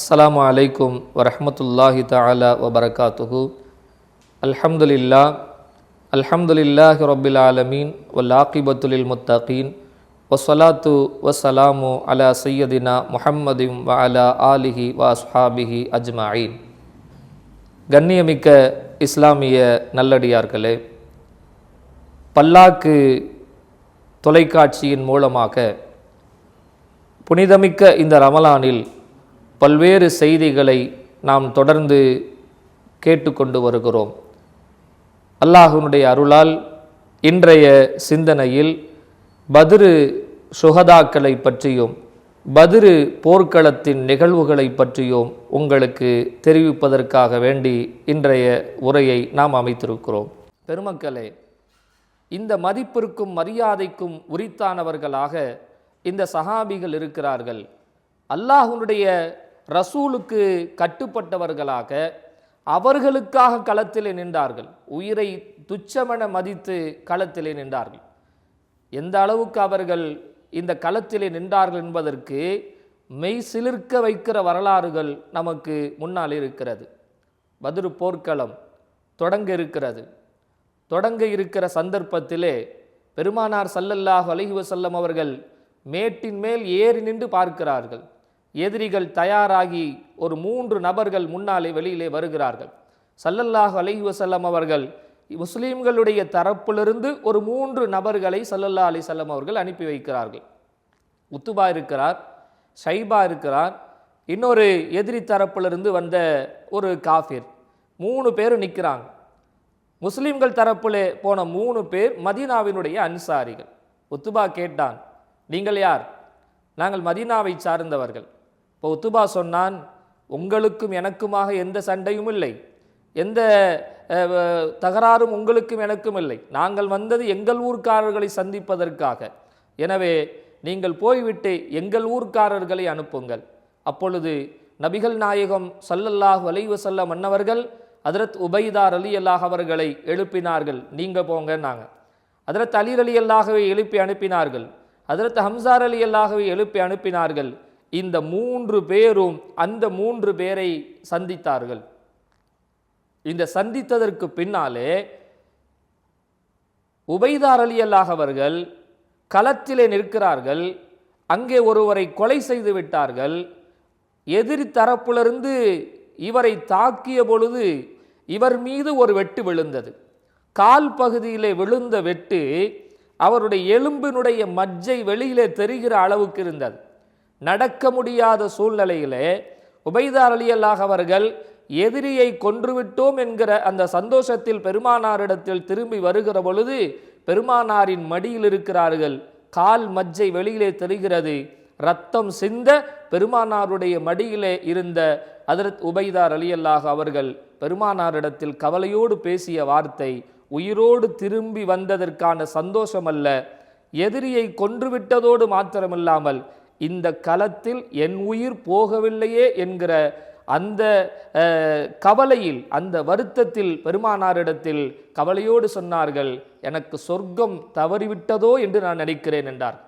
அஸ்ஸலாமு அலைக்கும் வரஹ்மத்துல்லாஹி தஆலா வபரகாத்துஹு. அல்ஹம்துலில்லாஹி ரப்பில் ஆலமீன் வல் ஆகிபத்து லில் முத்தகீன் வஸ்ஸலாத்து வஸ்ஸலாமு அலா சய்யதினா முஹம்மதின் வ அலா ஆலிஹி வ அஸ்ஹாபிஹி அஜ்மஈன். கண்ணியமிக்க இஸ்லாமிய நல்லடியார்களே, பல்லாக்கு தொலைக்காட்சியின் மூலமாக புனிதமிக்க இந்த ரமலானில் பல்வேறு செய்திகளை நாம் தொடர்ந்து கேட்டுக்கொண்டு வருகிறோம். அல்லாஹ்வுடைய அருளால் இன்றைய சிந்தனையில் பத்ரு சுஹதாக்களை பற்றியும் பத்ரு போர்க்களத்தின் நிகழ்வுகளை பற்றியும் உங்களுக்கு தெரிவிப்பதற்காக வேண்டி இன்றைய உரையை நாம் அமைத்திருக்கிறோம். பெருமக்களே, இந்த மதிப்பிற்கும் மரியாதைக்கும் உரித்தானவர்களாக இந்த சஹாபிகள் இருக்கிறார்கள். அல்லாஹ்வுடைய ரசூலுக்கு கட்டுப்பட்டவர்களாக அவர்களுக்காக களத்திலே நின்றார்கள். உயிரை துச்சமென மதித்து களத்திலே நின்றார்கள். எந்த அளவுக்கு அவர்கள் இந்த களத்திலே நின்றார்கள் என்பதற்கு மெய் சிலிர்க்க வைக்கிற வரலாறுகள் நமக்கு முன்னால் இருக்கிறது. பத்ரு போர்க்களம் தொடங்க இருக்கிற சந்தர்ப்பத்திலே பெருமானார் ஸல்லல்லாஹு அலைஹி வஸல்லம் அவர்கள் மேட்டின் மேல் ஏறி நின்று பார்க்கிறார்கள். எதிரிகள் தயாராகி ஒரு 3 நபர்கள் முன்னாலே வெளியிலே வருகிறார்கள். ஸல்லல்லாஹு அலைஹி வஸல்லம் அவர்கள் முஸ்லீம்களுடைய தரப்பிலிருந்து ஒரு 3 நபர்களை ஸல்லல்லாஹு அலைஹி வஸல்லம் அவர்கள் அனுப்பி வைக்கிறார்கள். உத்துபா இருக்கிறார், ஷைபா இருக்கிறார், இன்னொரு எதிரி தரப்பிலிருந்து வந்த ஒரு காஃபிர். 3 பேர் நிற்கிறாங்க. முஸ்லீம்கள் தரப்பிலே போன 3 பேர் மதீனாவினுடைய அன்சாரிகள். உத்துபா கேட்டான், நீங்கள் யார்? நாங்கள் மதீனாவை சார்ந்தவர்கள். இப்போ உத்துபா சொன்னான், உங்களுக்கும் எனக்குமாக எந்த சண்டையும் இல்லை, எந்த தகராறும் உங்களுக்கும் எனக்கும் இல்லை. நாங்கள் வந்தது எங்கள் ஊர்க்காரர்களை சந்திப்பதற்காக. எனவே நீங்கள் போய்விட்டு எங்கள் ஊர்க்காரர்களை அனுப்புங்கள். அப்பொழுது நபிகள் நாயகம் ஸல்லல்லாஹு அலைஹி வஸல்லம் அன்னவர்கள் ஹஜ்ரத் உபைதா ரலியல்லாஹு அவர்களை எழுப்பினார்கள். நீங்கள் போங்கன்னாங்க. ஹஜ்ரத் அலி ரலியல்லாஹுவை எழுப்பி அனுப்பினார்கள். ஹஜ்ரத் ஹம்ஸா ரலியல்லாஹுவை எழுப்பி அனுப்பினார்கள். இந்த 3 பேரும் அந்த 3 பேரை சந்தித்தார்கள். இந்த சந்தித்ததற்கு பின்னாலே உபைதா ரலியல்லாஹு அவர்கள் களத்திலே நிற்கிறார்கள். அங்கே ஒருவரை கொலை செய்து விட்டார்கள். எதிரி தரப்பிலிருந்து இவரை தாக்கிய பொழுது இவர் மீது ஒரு வெட்டு விழுந்தது. கால் பகுதியிலே விழுந்த வெட்டு அவருடைய எலும்பினுடைய மஜ்ஜை வெளியிலே தெரிகிற அளவுக்கு இருந்தது. நடக்க முடியாத சூழ்நிலையிலே உபைதா ரலியல்லாஹு அவர்கள் எதிரியை கொன்றுவிட்டோம் என்கிற அந்த சந்தோஷத்தில் பெருமானாரிடத்தில் திரும்பி வருகிற பொழுது பெருமானாரின் மடியில் இருக்கிறார்கள். கால் மஜ்ஜை வெளியிலே தெரிகிறது. ரத்தம் சிந்த பெருமானாருடைய மடியிலே இருந்த ஹஜ்ரத் உபைதா ரலியல்லாஹு அவர்கள் பெருமானாரிடத்தில் கவலையோடு பேசிய வார்த்தை, உயிரோடு திரும்பி வந்ததற்கான சந்தோஷம் அல்ல, எதிரியை கொன்றுவிட்டதோடு மாத்திரமில்லாமல் இந்த களத்தில் என் உயிர் போகவில்லையே என்கிற அந்த கவலையில், அந்த வருத்தத்தில் பெருமானாரிடத்தில் கவலையோடு சொன்னார்கள், எனக்கு சொர்க்கம் தவறிவிட்டதோ என்று நான் நினைக்கிறேன் என்றார்.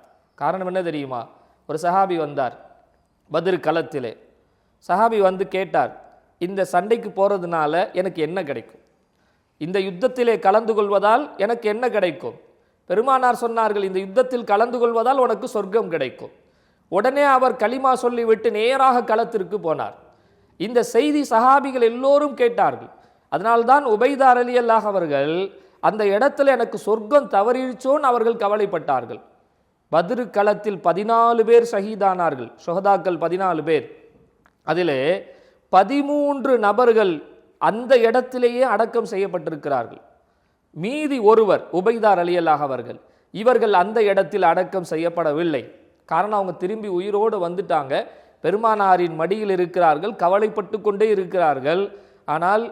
காரணம் என்ன தெரியுமா? ஒரு சஹாபி வந்தார் பத்ர் களத்திலே. சஹாபி வந்து கேட்டார், இந்த சண்டைக்கு போகிறதுனால எனக்கு என்ன கிடைக்கும்? இந்த யுத்தத்திலே கலந்து கொள்வதால் எனக்கு என்ன கிடைக்கும்? பெருமானார் சொன்னார்கள், இந்த யுத்தத்தில் கலந்து கொள்வதால் உனக்கு சொர்க்கம் கிடைக்கும். உடனே அவர் கலிமா சொல்லிவிட்டு நேராக களத்திற்கு போனார். இந்த செய்தி சஹாபிகள் எல்லோரும் கேட்டார்கள். அதனால்தான் உபைதா ரலியல்லாஹு அவர்கள் அந்த இடத்துல எனக்கு சொர்க்கம் தவறிச்சோன்னு அவர்கள் கவலைப்பட்டார்கள். பத்ரு களத்தில் 14 பேர் ஷஹீதானார்கள். ஷுஹதாக்கள் 14 பேர். அதிலே 13 நபர்கள் அந்த இடத்திலேயே அடக்கம் செய்யப்பட்டிருக்கிறார்கள். மீதி ஒருவர் உபைதா ரலியல்லாஹு அவர்கள், இவர்கள் அந்த இடத்தில் அடக்கம் செய்யப்படவில்லை. காரணம், அவங்க திரும்பி உயிரோடு வந்துட்டாங்க. பெருமானாரின் மடியில் இருக்கிறார்கள், கவலைப்பட்டு கொண்டே இருக்கிறார்கள். ஆனால்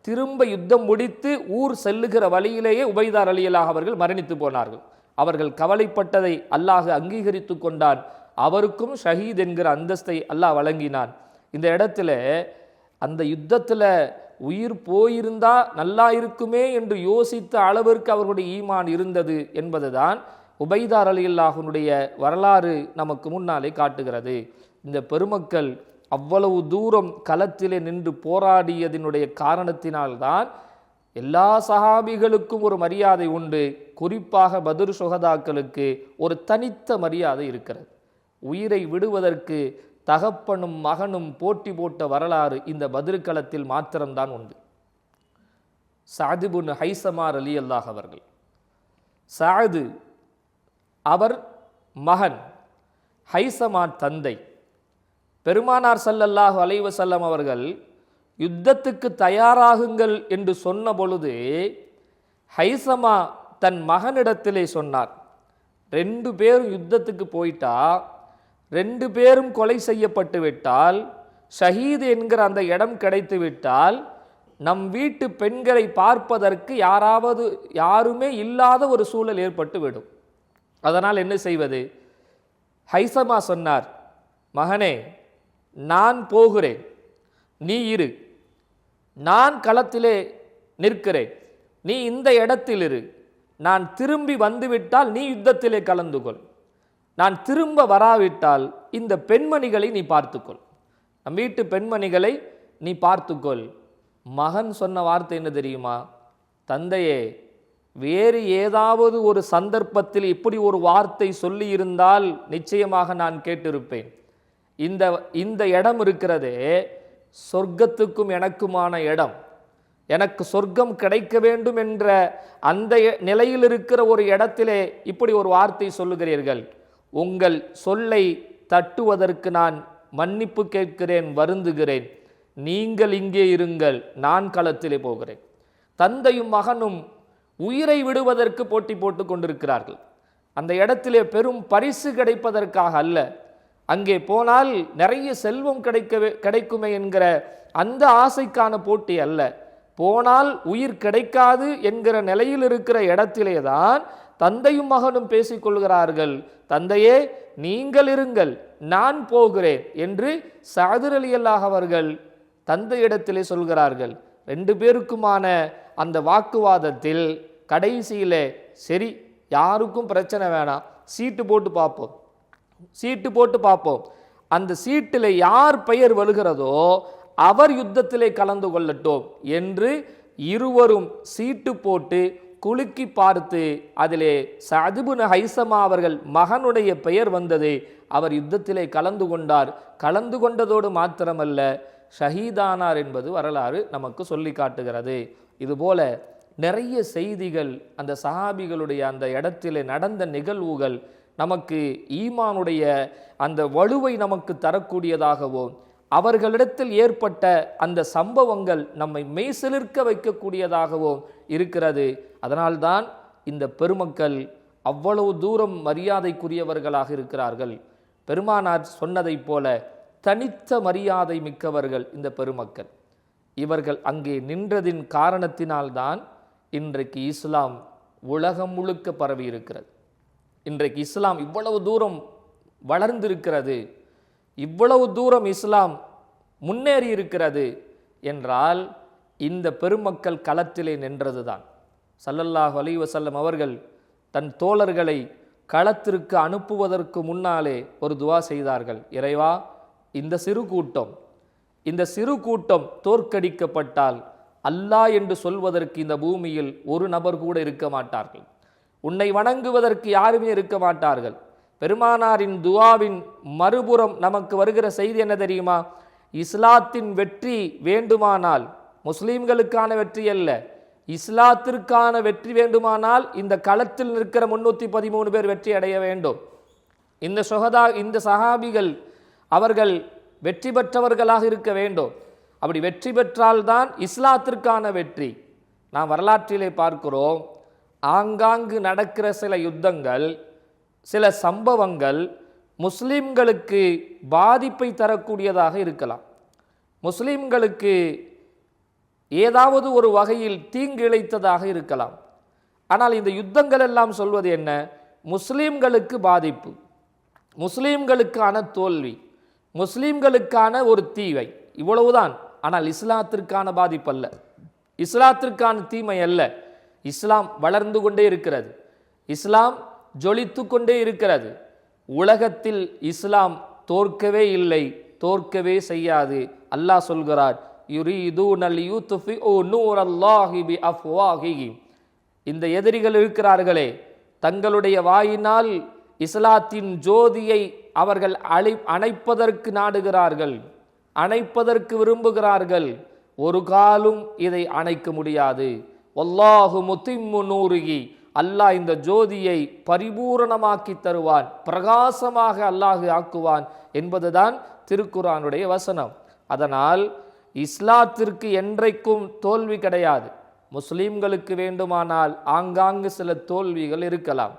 திரும்ப யுத்தம் முடித்து ஊர் செல்லுகிற வழியிலேயே உபைதா ரலியல்லாஹு அவர்கள் மரணித்து போனார்கள். அவர்கள் கவலைப்பட்டதை அல்லாஹ் அங்கீகரித்து கொண்டான். அவருக்கும் ஷஹீத் என்கிற அந்தஸ்தை அல்லாஹ் வழங்கினான். இந்த இடத்துல அந்த யுத்தத்தில் உயிர் போயிருந்தா நல்லா இருக்குமே என்று யோசித்த அளவிற்கு அவர்களுடைய ஈமான் இருந்தது என்பதுதான் உபைதா ரலியல்லாஹுனுடைய வரலாறு நமக்கு முன்னாலே காட்டுகிறது. இந்த பெருமக்கள் அவ்வளவு தூரம் களத்திலே நின்று போராடியதனுடைய காரணத்தினால்தான் எல்லா சஹாபிகளுக்கும் ஒரு மரியாதை உண்டு. குறிப்பாக பத்ர் சுஹதாக்களுக்கு ஒரு தனித்த மரியாதை இருக்கிறது. உயிரை விடுவதற்கு தகப்பனும் மகனும் போட்டி போட்ட வரலாறு இந்த பத்ர் களத்தில் மாத்திரம்தான் உண்டு. சஅத் இப்னு ஹைஸமா ரலியல்லாஹு அவர்கள், சஅத் அவர் மகன், ஹைஸமா தந்தை. பெருமானார் ஸல்லல்லாஹு அலைஹி வஸல்லம் அவர்கள் யுத்தத்துக்கு தயாராகுங்கள் என்று சொன்ன பொழுது ஹைஸமா தன் மகனிடத்திலே சொன்னார், 2 பேரும் யுத்தத்துக்கு போயிட்டா, 2 பேரும் கொலை செய்யப்பட்டு விட்டால், ஷஹீத் என்கிற அந்த இடம் கிடைத்து விட்டால், நம் வீட்டு பெண்களை பார்ப்பதற்கு யாருமே இல்லாத ஒரு சூழல் ஏற்பட்டு விடும். அதனால் என்ன செய்வது? ஹைஸமா சொன்னார், மகனே, நான் போகிறேன், நீ இரு. நான் களத்திலே நிற்கிறேன், நீ இந்த இடத்தில் இரு. நான் திரும்பி வந்துவிட்டால் நீ யுத்தத்திலே கலந்து கொள். நான் திரும்ப வராவிட்டால் இந்த பெண்மணிகளை நீ பார்த்துக்கொள், நம் வீட்டு பெண்மணிகளை நீ பார்த்துக்கொள். மகன் சொன்ன வார்த்தை என்ன தெரியுமா? தந்தையே, வேறு ஏதாவது ஒரு சந்தர்ப்பத்தில் இப்படி ஒரு வார்த்தை சொல்லி இருந்தால் நிச்சயமாக நான் கேட்டிருப்பேன். இந்த இடம் இருக்கிறதே சொர்க்கத்துக்கும் எனக்குமான இடம். எனக்கு சொர்க்கம் கிடைக்க வேண்டும் என்ற அந்த நிலையில் இருக்கிற ஒரு இடத்திலே இப்படி ஒரு வார்த்தை சொல்லுகிறீர்கள். உங்கள் சொல்லை தட்டுவதற்கு நான் மன்னிப்பு கேட்கிறேன், வருந்துகிறேன். நீங்கள் இங்கே இருங்கள், நான் களத்திலே போகிறேன். தந்தையும் மகனும் உயிரை விடுவதற்கு போட்டி போட்டு கொண்டிருக்கிறார்கள். அந்த இடத்திலே பெரும் பரிசு கிடைப்பதற்காக அல்ல, அங்கே போனால் நிறைய செல்வம் கிடைக்குமே என்கிற அந்த ஆசைக்கான போட்டி அல்ல. போனால் உயிர் கிடைக்காது என்கிற நிலையில் இருக்கிற இடத்திலே தான் தந்தையும் மகனும் பேசிக்கொள்கிறார்கள். தந்தையே, நீங்கள் இருங்கள், நான் போகிறேன் என்று சஅத் ரலியல்லாஹு அவர்கள் தந்தையிடத்திலே சொல்கிறார்கள். 2 பேருக்குமான அந்த வாக்குவாதத்தில் கடைசியிலே சரி, யாருக்கும் பிரச்சனை வேணாம், சீட்டு போட்டு பார்ப்போம். அந்த சீட்டில் யார் பெயர் வருகிறதோ அவர் யுத்தத்திலே கலந்து கொள்ளட்டும் என்று இருவரும் சீட்டு போட்டு குலுக்கி பார்த்து அதிலே சஅத் இப்னு ஹைஸமா அவர்கள் மகனுடைய பெயர் வந்தது. அவர் யுத்தத்திலே கலந்து கொண்டார். கலந்து கொண்டதோடு மாத்திரமல்ல, ஷஹீதானார் என்பது வரலாறு நமக்கு சொல்லி காட்டுகிறது. இதுபோல நிறைய செய்திகள் அந்த சஹாபிகளுடைய அந்த இடத்திலே நடந்த நிகழ்வுகள் நமக்கு ஈமானுடைய அந்த வலுவை நமக்கு தரக்கூடியதாகவும், அவர்களிடத்தில் ஏற்பட்ட அந்த சம்பவங்கள் நம்மை மெய்சிலிர்க்க வைக்கக்கூடியதாகவும் இருக்கிறது. அதனால்தான் இந்த பெருமக்கள் அவ்வளவு தூரம் மரியாதைக்குரியவர்களாக இருக்கிறார்கள். பெருமானார் சொன்னதைப் போல தனித்த மரியாதை மிக்கவர்கள் இந்த பெருமக்கள். இவர்கள் அங்கே நின்றதின் காரணத்தினால்தான் இன்றைக்கு இஸ்லாம் உலகம் முழுக்க பரவி இருக்கிறது. இன்றைக்கு இஸ்லாம் இவ்வளவு தூரம் வளர்ந்திருக்கிறது, இவ்வளவு தூரம் இஸ்லாம் முன்னேறி இருக்கிறது என்றால் இந்த பெருமக்கள் களத்திலே நின்றதுதான். ஸல்லல்லாஹு அலைஹி வஸல்லம் அவர்கள் தன் தோழர்களை களத்திற்கு அனுப்புவதற்கு முன்னாலே ஒரு துவா செய்தார்கள். இறைவா, இந்த சிறு கூட்டம் தோற்கடிக்கப்பட்டால் அல்லாஹ் என்று சொல்வதற்கு இந்த பூமியில் ஒரு நபர் கூட இருக்க மாட்டார்கள், உன்னை வணங்குவதற்கு யாருமே இருக்க மாட்டார்கள். பெருமானாரின் துவாவின் மறுபுறம் நமக்கு வருகிற செய்தி என்ன தெரியுமா? இஸ்லாத்தின் வெற்றி வேண்டுமானால், முஸ்லீம்களுக்கான வெற்றி அல்ல, இஸ்லாத்திற்கான வெற்றி வேண்டுமானால் இந்த களத்தில் நிற்கிற 313 பேர் வெற்றி அடைய வேண்டும். இந்த சஹாபிகள் அவர்கள் வெற்றி பெற்றவர்களாக இருக்க வேண்டும். அப்படி வெற்றி பெற்றால்தான் இஸ்லாத்திற்கான வெற்றி. நாம் வரலாற்றிலே பார்க்கிறோம், ஆங்காங்கு நடக்கிற சில யுத்தங்கள், சில சம்பவங்கள் முஸ்லிம்களுக்கு பாதிப்பை தரக்கூடியதாக இருக்கலாம், முஸ்லிம்களுக்கு ஏதாவது ஒரு வகையில் தீங்கு இழைத்ததாக இருக்கலாம். ஆனால் இந்த யுத்தங்கள் எல்லாம் சொல்வது என்ன? முஸ்லிம்களுக்கு பாதிப்பு, முஸ்லிம்களுக்கான தோல்வி, முஸ்லிம்களுக்கான ஒரு தீவை, இவ்வளவுதான். ஆனால் இஸ்லாத்திற்கான பாதிப்பு அல்ல, இஸ்லாத்திற்கான தீமை அல்ல. இஸ்லாம் வளர்ந்து கொண்டே இருக்கிறது, இஸ்லாம் ஜொலித்து கொண்டே இருக்கிறது. உலகத்தில் இஸ்லாம் தோற்கவே இல்லை, தோற்கவே செய்யாது. அல்லாஹ் சொல்கிறார், யுரீதூனல் யுத்ஃபிஉ நூரல்லாஹி பிஅஃப்வாஹிஹிம். இந்த எதிரிகள் இருக்கிறார்களே, தங்களுடைய வாயினால் இஸ்லாத்தின் ஜோதியை அவர்கள் அணைப்பதற்கு நாடுகிறார்கள், அணைப்பதற்கு விரும்புகிறார்கள். ஒரு காலும் இதை அணைக்க முடியாது. வல்லாஹு முத்திம்மு நூரிஹி, அல்லாஹ் இந்த ஜோதியை பரிபூரணமாக்கி தருவான், பிரகாசமாக அல்லாஹ் ஆக்குவான் என்பதுதான் திருக்குர்ஆனுடைய வசனம். அதனால் இஸ்லாத்திற்கு என்றைக்கும் தோல்வி கிடையாது. முஸ்லிம்களுக்கு வேண்டுமானால் ஆங்காங்கு சில தோல்விகள் இருக்கலாம்.